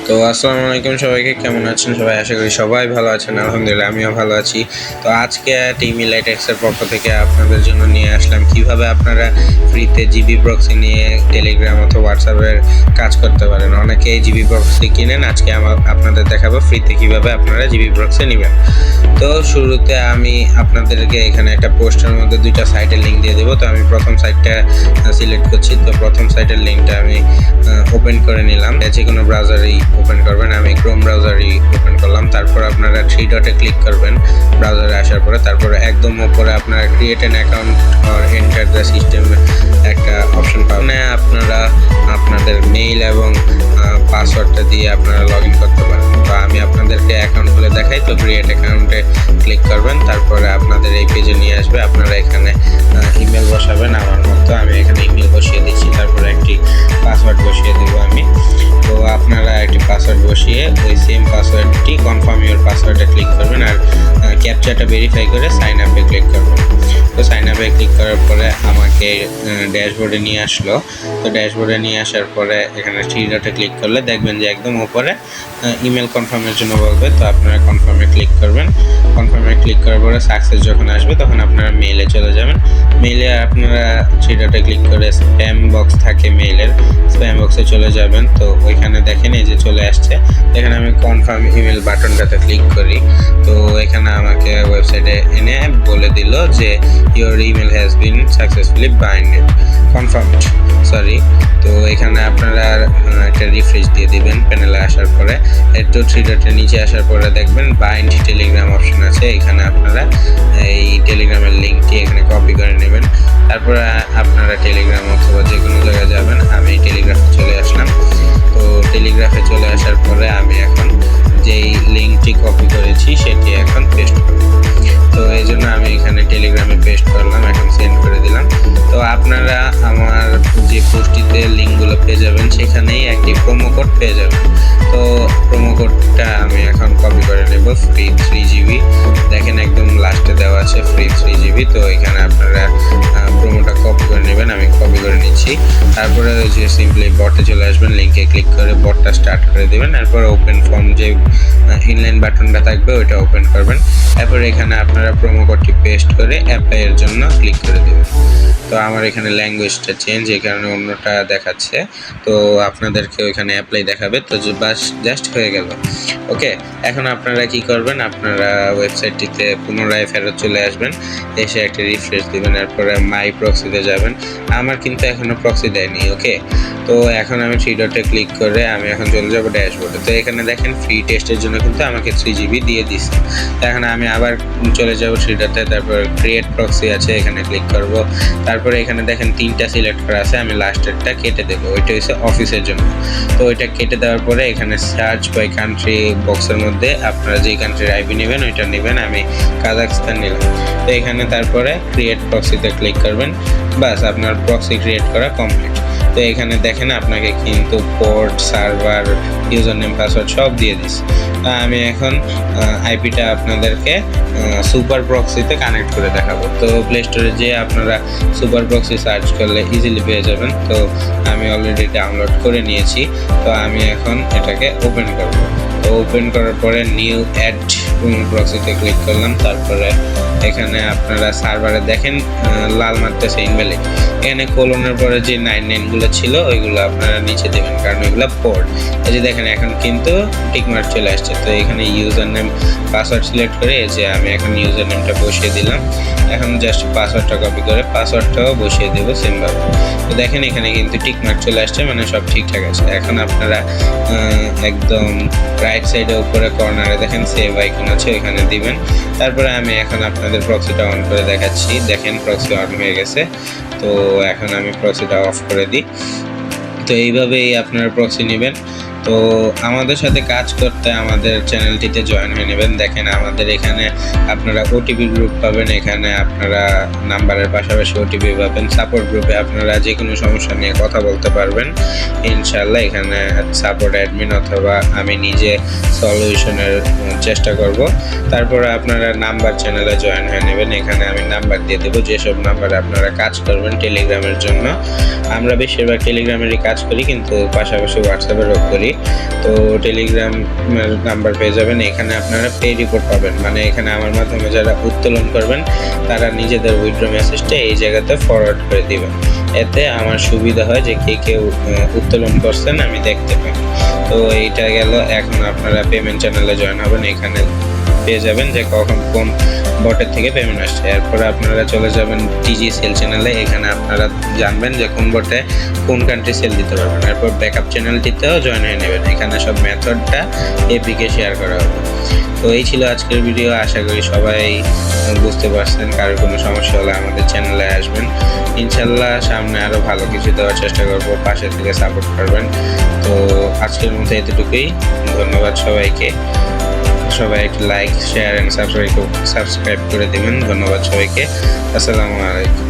তো আসসালামু আলাইকুম সবাইকে, কেমন আছেন সবাই? আশা করি সবাই ভালো আছেন। আলহামদুলিল্লাহ আমিও ভালো আছি। তো আজকে টিম ইলাইটেক্সের পক্ষ থেকে আপনাদের জন্য নিয়ে আসলাম কিভাবে আপনারা ফ্রিতে জিবি প্রক্সি নিয়ে টেলিগ্রাম অথবা হোয়াটসঅ্যাপের কাজ করতে পারেন। অনেকেই জিবি প্রক্সি কিনেন, আজকে আপনাদের দেখাবো ফ্রিতে কিভাবে আপনারা জিবি প্রক্সি নেবেন। তো শুরুতে আমি আপনাদেরকে এখানে একটা পোস্টের মধ্যে দুইটা সাইটের লিঙ্ক দিয়ে দেবো। তো আমি প্রথম সাইটটা সিলেক্ট করছি। তো প্রথম সাইটের লিঙ্কটা আমি ওপেন করে নিলাম। যে কোনো ব্রাউজারই ওপেন করবেন, আমি ক্রোম ব্রাউজারই ওপেন করলাম। তারপর আপনারা 3 ডটে ক্লিক করবেন ব্রাউজারে আসার পরে। তারপরে একদম উপরে আপনারা create an account or enter the system একটা অপশন পাবেন। আপনারা আপনাদের মেইল এবং পাসওয়ার্ডটা দিয়ে আপনারা লগ ইন করতে পারেন। তো আমি আপনাদেরকে অ্যাকাউন্ট খুলে দেখাই। তো ক্রিয়েট অ্যাকাউন্টে ক্লিক করবেন, তারপরে আপনাদের এই পেজে নিয়ে আসবে। আপনারা এখানে ইমেল বসাবেন আমার মতো। আমি এখানে ইমেল বসিয়ে দিচ্ছি, তারপরে একটি পাসওয়ার্ড বসিয়ে দেবো আমি। তো আপনারা একটি পাসওয়ার্ড বসিয়ে ওই সেম পাসওয়ার্ডটি কনফার্ম ইউর পাসওয়ার্ডে ক্লিক করবেন আর ক্যাপচাটা ভেরিফাই করে সাইন আপে ক্লিক করবেন। তো সাইন আপে ক্লিক করার পরে আমাকে ড্যাশবোর্ডে নিয়ে আসলো। তো ড্যাশবোর্ডে নিয়ে আসার পরে এখানে 3 ডটে ক্লিক করলে দেখবেন যে একদম উপরে ইমেল কনফার্মের জন্য বলবে। তো আপনারা কনফার্মে ক্লিক করবেন। কনফার্মে ক্লিক করার পরে সাকসেস যখন আসবে তখন আপনারা মেইলে চলে যাবেন। মেইলে আপনারা 3 ডটে ক্লিক করে স্প্যাম বক্স থাকে মেইলের, স্প্যাম বক্সে চলে যাবেন। তো ওইখানে দেখেন এই যে চলে আসছে। এখানে আমি কনফার্ম ইমেল বাটনটাতে ক্লিক করি। তো এখানে আমাকে ওয়েবসাইটে এনে বলে দিল যে your email has been successfully বাইন্ডেড confirmed sorry. তো এখানে আপনারা একটা রিফ্রেশ দিয়ে দিবেন প্যানেলে আসার পরে। একটু 3 ডটের নিচে আসার পরে দেখবেন বাইন্ড টেলিগ্রাম অপশন আছে। এখানে আপনারা এই টেলিগ্রামের লিঙ্কটি এখানে কপি করে নেবেন। তারপরে আপনারা টেলিগ্রাম অথবা যে কোনো জায়গায় যাবেন। আমি টেলিগ্রাফে চলে আসলাম। তো টেলিগ্রাফে চলে আসার পরে আমি এখন যেই লিঙ্কটি কপি করেছি সেটি এখন পেস্ট করব। তো এই জন্য আমি এখানে টেলিগ্রামে পেস্ট করলাম, এখন সেন্ড করে দিলাম। তো আপনারা আমার যে পোস্টটিতে লিঙ্কগুলো পেয়ে যাবেন সেখানেই একটি প্রোমো কোড পেয়ে যাবেন। তো প্রোমো কোডটা আমি এখন কপি করে নেব। ফ্রি 3 জিবি দেখেন একদম লাস্টে দেওয়া আছে ফ্রি 3 জিবি। তো এখানে আপনারা প্রোমোটা কপি করে নেবেন, আমি কপি করে নিচ্ছি। তারপরে ওই যে সিম্পলি বটে চলে আসবেন, লিঙ্কে ক্লিক করে বটটা স্টার্ট করে দেবেন। এরপর ওপেন ফর্ম যে ইনলাইন বাটনটা থাকবে ওইটা ওপেন করবেন। এরপর এখানে আপনারা প্রোমো কোডটি পেস্ট করে অ্যাপ্লাইয়ের জন্য ক্লিক করে দেবেন। তো আমার এখানে ল্যাঙ্গুয়েজটা চেঞ্জ, এই কারণে অন্যটা দেখাচ্ছে। তো আপনাদেরকে ওইখানে অ্যাপ্লাই দেখাবে। তো বাস জাস্ট হয়ে গেল। ওকে, এখন আপনারা কি করবেন, আপনারা ওয়েবসাইটটিতে পুনরায় ফেরত চলে আসবেন, এসে একটা রিফ্রেশ দিবেন। এরপরে মাই প্রক্সিতে যাবেন। আমার কিন্তু এখনও প্রক্সি দেয়নি। ওকে, তো এখন আমি 3 ডটে ক্লিক করে আমি এখন চলে যাব ড্যাশবোর্ডে। তো এখানে দেখেন ফ্রি টেস্টের জন্য কিন্তু আমাকে 3 জিবি দিয়ে দিচ্ছে। এখন আমি আবার চলে যাব 3 ডটে, তারপর ক্রিয়েট প্রক্সি আছে, এখানে ক্লিক করব। তারপরে এখানে দেখেন 3টা সিলেক্ট করা আছে, আমি লাস্টেরটা কেটে দেবো। ওইটা হচ্ছে অফিসের জন্য। তো ওইটা কেটে দেওয়ার পরে এখানে সার্চ বাই কান্ট্রি বক্সের মধ্যে আপনারা যেই কান্ট্রির আইপি নেবেন ওইটা নেবেন। আমি কাজাখস্তান নিলাম। তো এখানে তারপরে ক্রিয়েট প্রক্সিতে ক্লিক করবেন। বাস আপনার প্রক্সি ক্রিয়েট করা কমপ্লিট। তো এখানে দেখেন আপনাকে কিন্তু port, server, user name, password সব দিয়ে দিচ্ছে। আমি এখন আইপিটা আপনাদেরকে সুপার প্রক্সিতে কানেক্ট করে দেখাবো। তো প্লে স্টোরে যেয়ে আপনারা সুপার প্রক্সি সার্চ করলে ইজিলি পেয়ে যাবেন। তো আমি অলরেডি ডাউনলোড করে নিয়েছি। তো আমি এখন এটাকে ওপেন করব। তো ওপেন করার পরে নিউ অ্যাড প্রক্সিতে ক্লিক করলাম। তারপরে এখানে আপনারা সার্ভারে দেখেন লাল মারতেছে ইনভ্যালিড। এখানে কোলনের পরে যে 99গুলো ছিল ওইগুলো আপনারা নিচে দেবেন, কারণ ওইগুলো পোর্ট। এই যে দেখেন এখন কিন্তু টিকমার্ক চলে আসছে। তো এখানে ইউজার নেম, পাসওয়ার্ড সিলেক্ট করে এই যে আমি এখন ইউজার নেমটা বসিয়ে দিলাম। এখন জাস্ট পাসওয়ার্ডটা কপি করে পাসওয়ার্ডটাও বসিয়ে দেবো সেমভাবে। তো দেখেন এখানে কিন্তু টিকমার্ক চলে আসছে, মানে সব ঠিকঠাক আছে। এখন আপনারা একদম রাইট সাইডে উপরে কর্নারে দেখেন সেভ আইকন আছে, ওইখানে দিবেন। তারপরে আমি এখন আপনাদের প্রক্সিটা অন করে দেখাচ্ছি। দেখেন প্রক্সি অন হয়ে গেছে। তো এখন আমি প্রক্সিটা অফ করে দিই। তো এইভাবেই আপনারা প্রক্সি নেবেন। তো আমাদের সাথে কাজ করতে আমাদের চ্যানেলটিতে জয়েন হয়ে নেবেন। দেখেন আমাদের এখানে আপনারা ওটিপি গ্রুপ পাবেন, এখানে আপনারা নাম্বারের পাশাপাশি ওটিপি পাবেন। সাপোর্ট গ্রুপে আপনারা যে কোনো সমস্যা নিয়ে কথা বলতে পারবেন ইনশাল্লাহ। এখানে সাপোর্ট অ্যাডমিন অথবা আমি নিজে সলিউশনের চেষ্টা করব। তারপরে আপনারা নাম্বার চ্যানেলে জয়েন হয়ে নেবেন। এখানে আমি নাম্বার দিয়ে দেবো, যেসব নাম্বারে আপনারা কাজ করবেন টেলিগ্রামের জন্য। আমরা বেশিরভাগ টেলিগ্রামেরই কাজ করি, কিন্তু পাশাপাশি হোয়াটসঅ্যাপেরও করি। করি। তো টেলিগ্রামের নাম্বার পেয়ে যাবেন। এখানে আপনারা পে রিপোর্ট পাবেন, মানে এখানে আমার মাধ্যমে যারা উত্তোলন করবেন তারা নিজেদের উইথড্র মেসেজটা এই জায়গাতে ফরওয়ার্ড করে দিবেন। এতে আমার সুবিধা হয় যে কে কে উত্তোলন করছেন আমি দেখতে পাই। তো এইটা গেল। এখন আপনারা পেমেন্ট চ্যানেলে জয়েন হবেন, এখানে পেয়ে যাবেন যে কখন কোন বটের থেকে পেমেন্ট আসছে। এরপরে আপনারা চলে যাবেন টিজি সেল চ্যানেলে, এখানে আপনারা জানবেন যে কোন বটে কোন কান্ট্রি সেল দিতে পারবেন। এরপর ব্যাকআপ চ্যানেলটিতেও জয়েন হয়ে নেবেন, এখানে সব মেথডটা এপিকে শেয়ার করা হবে। তো এই ছিল আজকের ভিডিও, আশা করি সবাই বুঝতে পারছেন। কারোর কোনো সমস্যা হলে আমাদের চ্যানেলে আসবেন, ইনশাল্লাহ সামনে আরও ভালো কিছু দেওয়ার চেষ্টা করব, পাশে থেকে সাপোর্ট করবেন। তো আজকের মতো এতটুকুই, ধন্যবাদ সবাইকে। সবাই একটু লাইক, শেয়ার অ্যান্ড সাবস্ক্রাইব করে দেবেন। ধন্যবাদ সবাইকে, আসসালামু আলাইকুম।